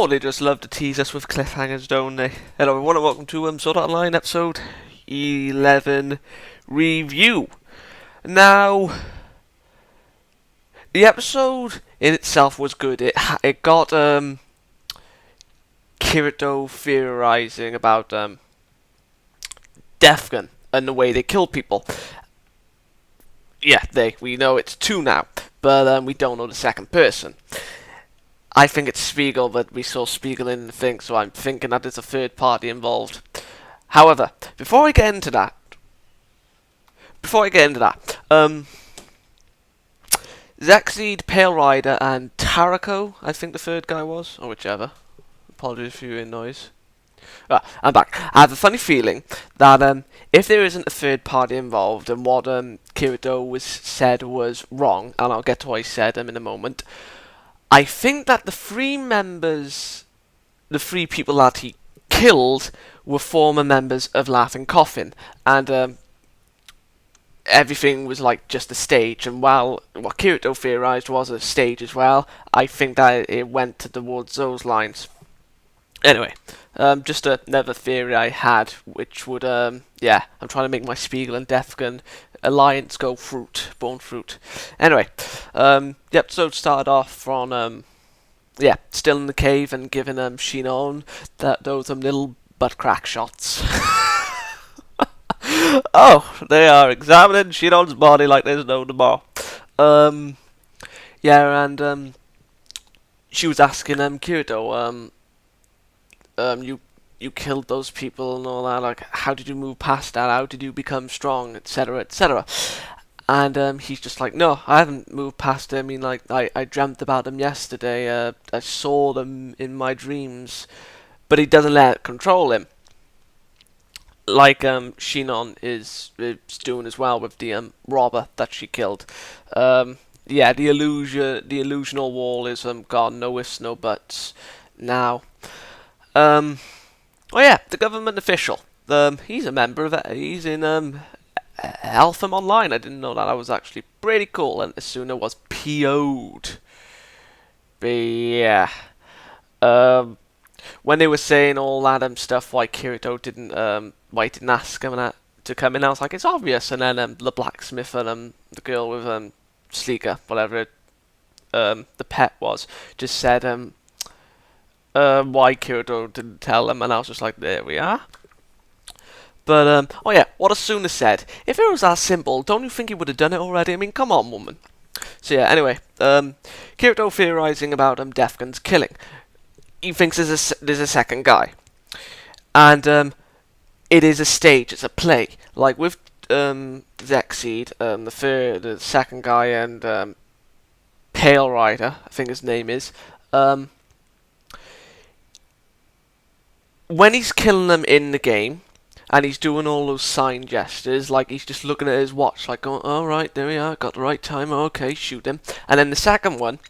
Oh, they just love to tease us with cliffhangers, don't they? Hello everyone and welcome to Sword Art Online episode 11 review. Now, the episode in itself was good. It got Kirito theorizing about Death Gun and the way they kill people. Yeah, we know it's two now, but we don't know the second person. I think it's Spiegel, but we saw Spiegel in the thing, so I'm thinking that there's a third party involved. However, before I get into that, Xaydam, Pale Rider, and Tarako, I think the third guy was, or whichever. Apologies for your noise. I'm back. I have a funny feeling that if there isn't a third party involved, and what Kirito said was wrong, and I'll get to what he said in a moment. I think that the three people that he killed were former members of Laughing Coffin, and everything was like just a stage, and while what Kirito theorized was a stage as well, I think that it went towards those lines. Anyway, just another theory I had, which would, I'm trying to make my Spiegel and Death Gun alliance go born fruit. Anyway, the episode started off on, still in the cave and giving Sinon those little butt crack shots. Oh, they are examining Shinon's body like there's no tomorrow. She was asking Kirito, you killed those people and all that, like, how did you move past that, how did you become strong, etc, etc. And he's just like, no, I haven't moved past it. I mean, like, I dreamt about them yesterday, I saw them in my dreams, but he doesn't let it control him, like Sinon is doing as well with the robber that she killed. The illusional wall is gone, no ifs, no buts now. The government official. He's a member of it. He's in Eltham Online. I didn't know that. That was actually pretty cool. And Asuna was PO'd. But yeah. When they were saying all that stuff, why Kirito didn't ask him to come in, I was like, it's obvious. And then the blacksmith and the girl with Sleeker, whatever the pet was, just said why Kirito didn't tell them, and I was just like, there we are. But, what Asuna said. If it was that simple, don't you think he would have done it already? I mean, come on, woman. So yeah, anyway, Kirito theorizing about Death Gun's killing. He thinks there's a second guy. And, it is a stage, it's a play. Like with, Xaydam, the second guy, and, Pale Rider, I think his name is, when he's killing them in the game, and he's doing all those sign gestures, like he's just looking at his watch, like, oh, alright, there we are, got the right time, okay, shoot him. And then the second one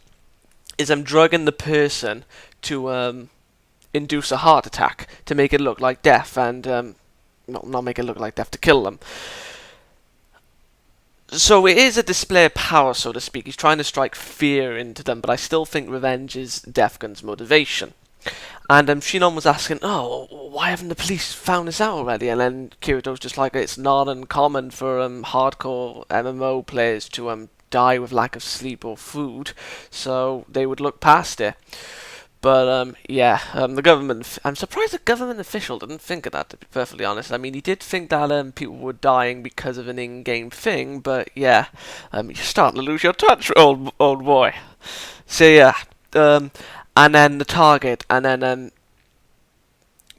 is drugging the person to induce a heart attack, to make it look like death, and, not make it look like death, to kill them. So it is a display of power, so to speak. He's trying to strike fear into them, but I still think revenge is Death Gun's motivation. And Sinon was asking, oh, why haven't the police found this out already? And then Kirito's just like, it's not uncommon for hardcore MMO players to die with lack of sleep or food, so they would look past it. But the government, I'm surprised the government official didn't think of that, to be perfectly honest. I mean, he did think that people were dying because of an in-game thing, but yeah, you're starting to lose your touch, old boy. So yeah, and then the target, and then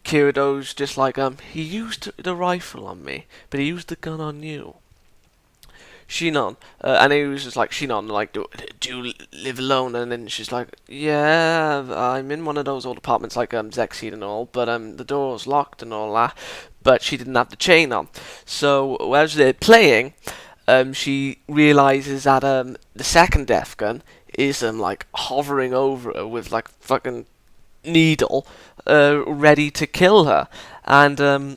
Kirito's just like, he used the rifle on me, but he used the gun on you. Sinon, and he was just like, Sinon, like, do you live alone? And then she's like, yeah, I'm in one of those old apartments like Xaydam and all, but the door's locked and all that, but she didn't have the chain on. So as they're playing, she realizes that the second Death Gun is like hovering over her with like fucking needle, ready to kill her, and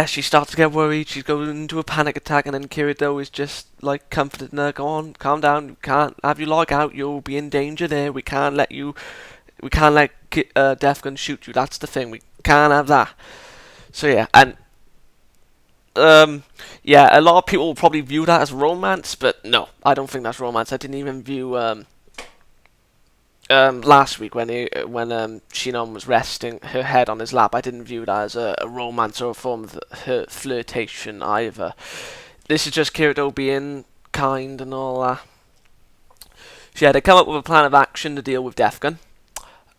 she starts to get worried. She's going into a panic attack, and then Kirito is just like comforting her. Go on, calm down. You can't have you log out. You'll be in danger there. We can't let you We can't let Defcon shoot you. That's the thing. We can't have that. So yeah, and yeah, a lot of people will probably view that as romance, but no, I don't think that's romance. I didn't even view last week when Sinon was resting her head on his lap. I didn't view that as a romance or a form of her flirtation either. This is just Kirito being kind and all that. So yeah, they come up with a plan of action to deal with Defcon.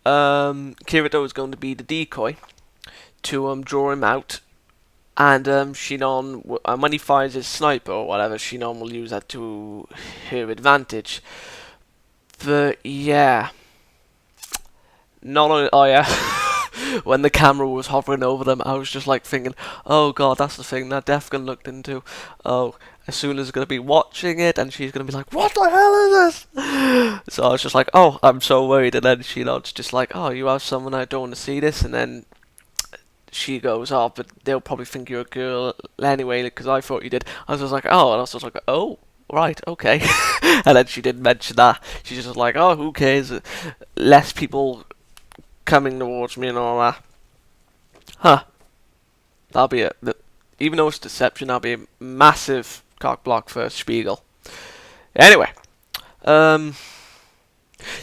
Kirito is going to be the decoy to draw him out, and Sinon, when he fires his sniper or whatever, Sinon will use that to her advantage. But yeah, not only, oh yeah, when the camera was hovering over them, I was just like thinking, oh god, that's the thing that Defcon looked into. Oh, as soon as going to be watching it, and she's going to be like, what the hell is this? So I was just like, oh, I'm so worried. And then Shinon's just like, oh, you have someone, I don't want to see this. And then she goes, oh, but they'll probably think you're a girl anyway, because I thought you did. I was just like, oh, and I was just like, oh, right, okay. And then she didn't mention that. She's just like, oh, who cares? Less people coming towards me and all that. Huh. That'll be it. Even though it's deception, that'll be a massive cock block for Spiegel. Anyway, the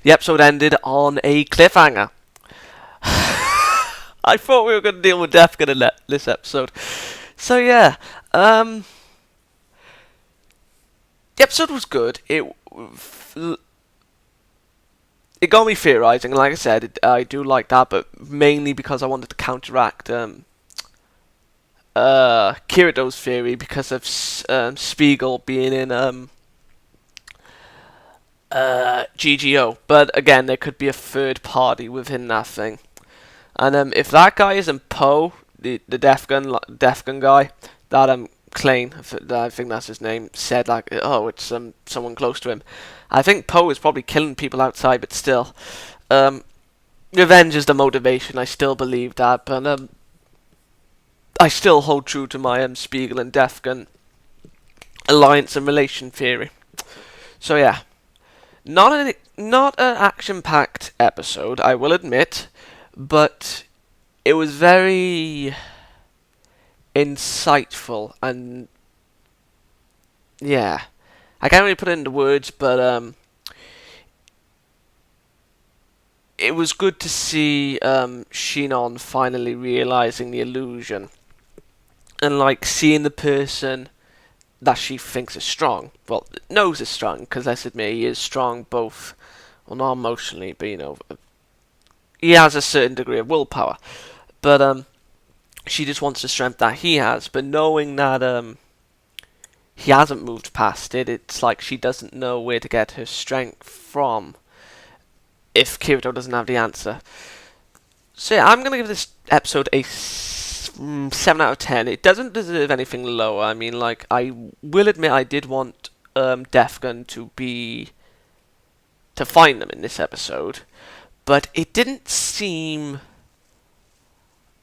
episode ended on a cliffhanger. I thought we were going to deal with Defcon in this episode. So yeah, the episode was good. It got me theorizing, and like I said, I do like that, but mainly because I wanted to counteract Kirito's theory because of Spiegel being in GGO. But again, there could be a third party within that thing. And if that guy isn't Poe, the Defcon guy, that Klein, I think that's his name, said like, oh, it's someone close to him. I think Poe is probably killing people outside, but still, revenge is the motivation. I still believe that, but I still hold true to my Spiegel and Defcon alliance and relation theory. So yeah, not an action-packed episode, I will admit, but it was very insightful, and yeah, I can't really put it into words, but it was good to see Sinon finally realizing the illusion. And like seeing the person that she thinks is strong, well, knows is strong, because let's admit he is strong both, well, not emotionally, but you know, he has a certain degree of willpower. But she just wants the strength that he has. But knowing that he hasn't moved past it, it's like she doesn't know where to get her strength from if Kirito doesn't have the answer. So yeah, I'm gonna give this episode a 7 out of 10. It doesn't deserve anything lower. I mean, like, I will admit I did want Defcon to find them in this episode, but it didn't seem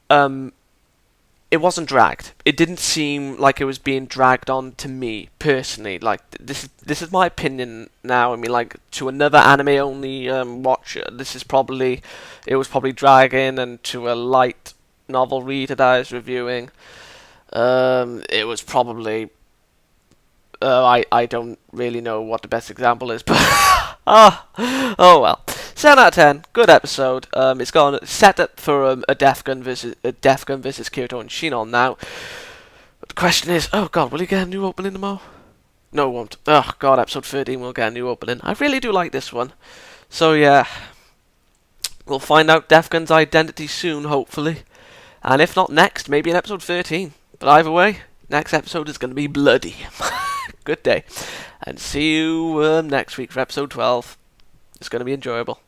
it wasn't dragged. It didn't seem like it was being dragged on to me personally. Like, this is my opinion now. I mean, like, to another anime only watcher, it was probably dragging, and to a light novel reader that I was reviewing, it was probably I don't really know what the best example is, but oh well. 7 out of 10, good episode. It's gone set up for a Defcon versus Kirito and Sinon now. But the question is, oh god, will he get a new opening tomorrow? No, it won't. Oh god, episode 13 will get a new opening. I really do like this one. So yeah, we'll find out Defcon's identity soon, hopefully. And if not next, maybe in episode 13. But either way, next episode is going to be bloody. Good day. And see you next week for episode 12. It's going to be enjoyable.